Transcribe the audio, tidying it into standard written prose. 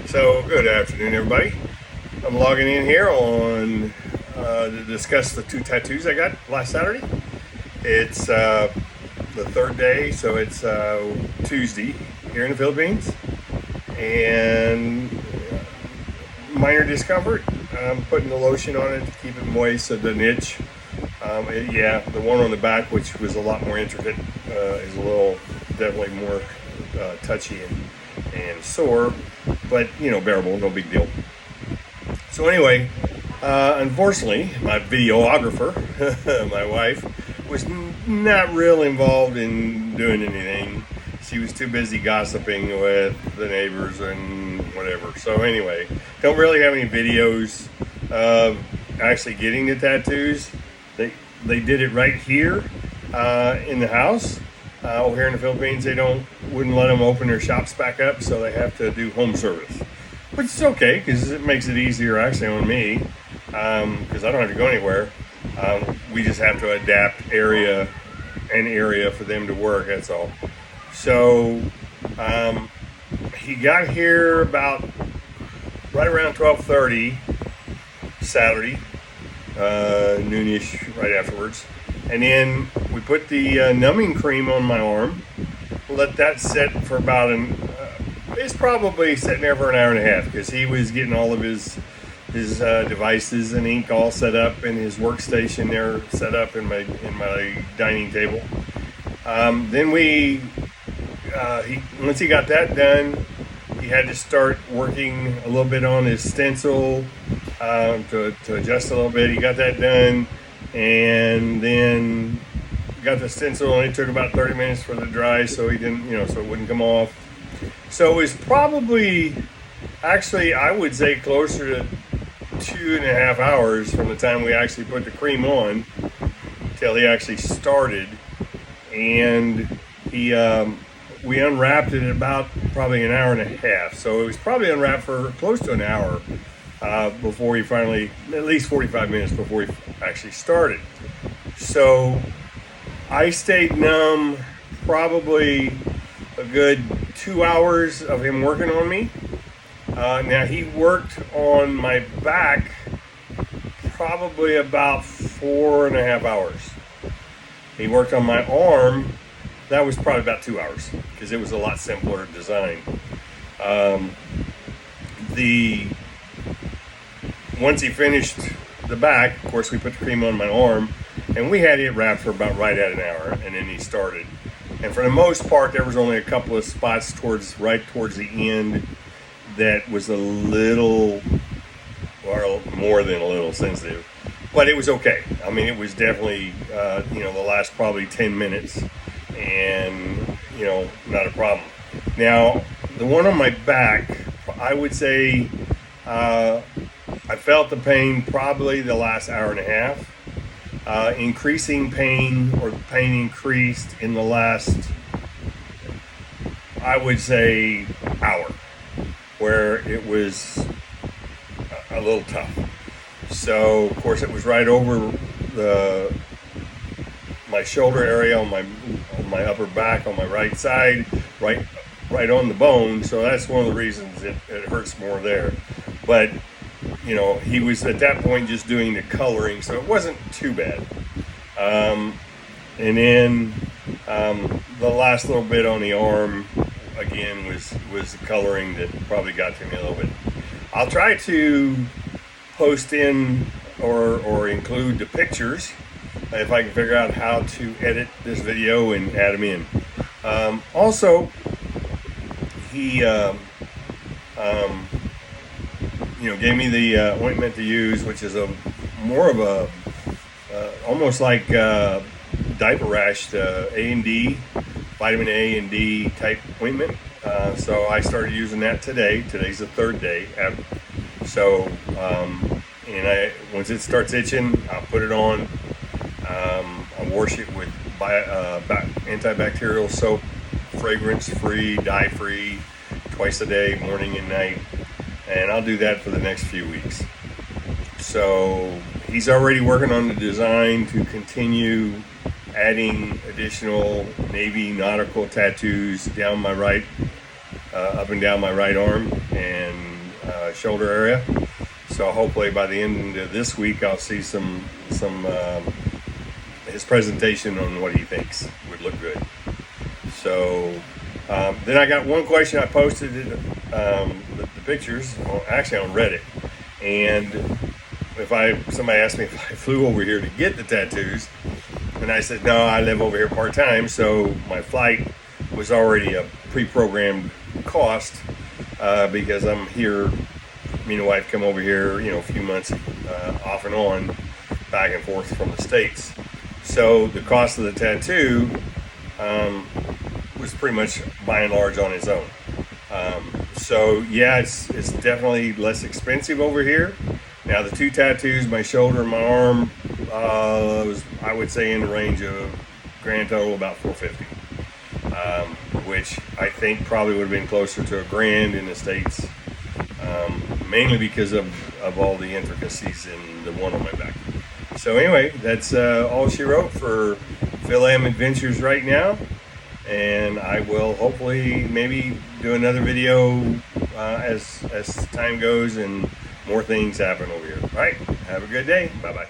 So, good afternoon, everybody. I'm logging in here on to discuss the two tattoos I got last Saturday. It's the third day, so it's Tuesday here in the Philippines, and minor discomfort. I'm putting the lotion on it to keep it moist so it doesn't itch. Yeah, the one on the back, which was a lot more intricate, is a little definitely more touchy and sore, but bearable, no big deal. So anyway, unfortunately, my videographer, my wife, was not real involved in doing anything. She was too busy gossiping with the neighbors and whatever. So anyway, don't really have any videos of actually getting the tattoos. They did it right here in the house. Over here in the Philippines, they wouldn't let them open their shops back up, so they have to do home service, which is okay because it makes it easier actually on me because I don't have to go anywhere. We just have to adapt area for them to work. That's all. So he got here about right around 12:30 Saturday, noonish, right afterwards. And then we put the numbing cream on my arm, let that sit for about it's probably sitting there for an hour and a half because he was getting all of his devices and ink all set up in his workstation there, set up in my dining table. Then once he got that done, he had to start working a little bit on his stencil to adjust a little bit. He got that done, and then got the stencil, and it took about 30 minutes for the dry, so he didn't, so it wouldn't come off. So it was probably, actually, I would say closer to 2.5 hours from the time we actually put the cream on till he actually started. And we unwrapped it at about probably an hour and a half. So it was probably unwrapped for close to an hour before he finally, at least 45 minutes before he actually started. So I stayed numb probably a good 2 hours of him working on me. Now he worked on my back probably about 4.5 hours. He worked on my arm. That was probably about 2 hours because it was a lot simpler design. Once he finished the back, of course, we put the cream on my arm, and we had it wrapped for about right at an hour, and then he started. And for the most part, there was only a couple of spots right towards the end that was a little, or more than a little sensitive, but it was okay. I mean, it was definitely, the last probably 10 minutes, and not a problem. Now, the one on my back, I would say, I felt the pain probably the last hour and a half. Increasing pain, or the pain increased in the last, I would say, hour, where it was a little tough. So, of course, it was right over my shoulder area on my upper back on my right side, right on the bone. So that's one of the reasons it hurts more there. But he was at that point just doing the coloring, so it wasn't too bad. And then the last little bit on the arm, again, was the coloring that probably got to me a little bit. I'll try to post in or include the pictures if I can figure out how to edit this video and add them in. Also, he gave me the ointment to use, which is more of a almost like diaper rash, A&D, vitamin A and D type ointment. So I started using that today. Today's the third day. So once it starts itching, I'll put it on. I wash it with antibacterial soap, fragrance-free, dye-free, twice a day, morning and night. And I'll do that for the next few weeks. So he's already working on the design to continue adding additional Navy nautical tattoos down my right, up and down my right arm, and shoulder area. So hopefully by the end of this week, I'll see some his presentation on what he thinks would look good. So then I got one question. I posted the pictures, actually on Reddit, and somebody asked me if I flew over here to get the tattoos, and I said no, I live over here part time, so my flight was already a pre-programmed cost because I'm here. Me and the wife come over here, a few months off and on, back and forth from the States. So the cost of the tattoo was pretty much by and large on its own. So yeah, it's definitely less expensive over here. Now the two tattoos, my shoulder and my arm, was, I would say, in the range of grand total about $450, which I think probably would have been closer to $1,000 in the States, mainly because of all the intricacies in the one on my back. So anyway, that's all she wrote for Phil M Adventures right now, and I will hopefully maybe do another video as time goes and more things happen over here. All right, have a good day. Bye bye.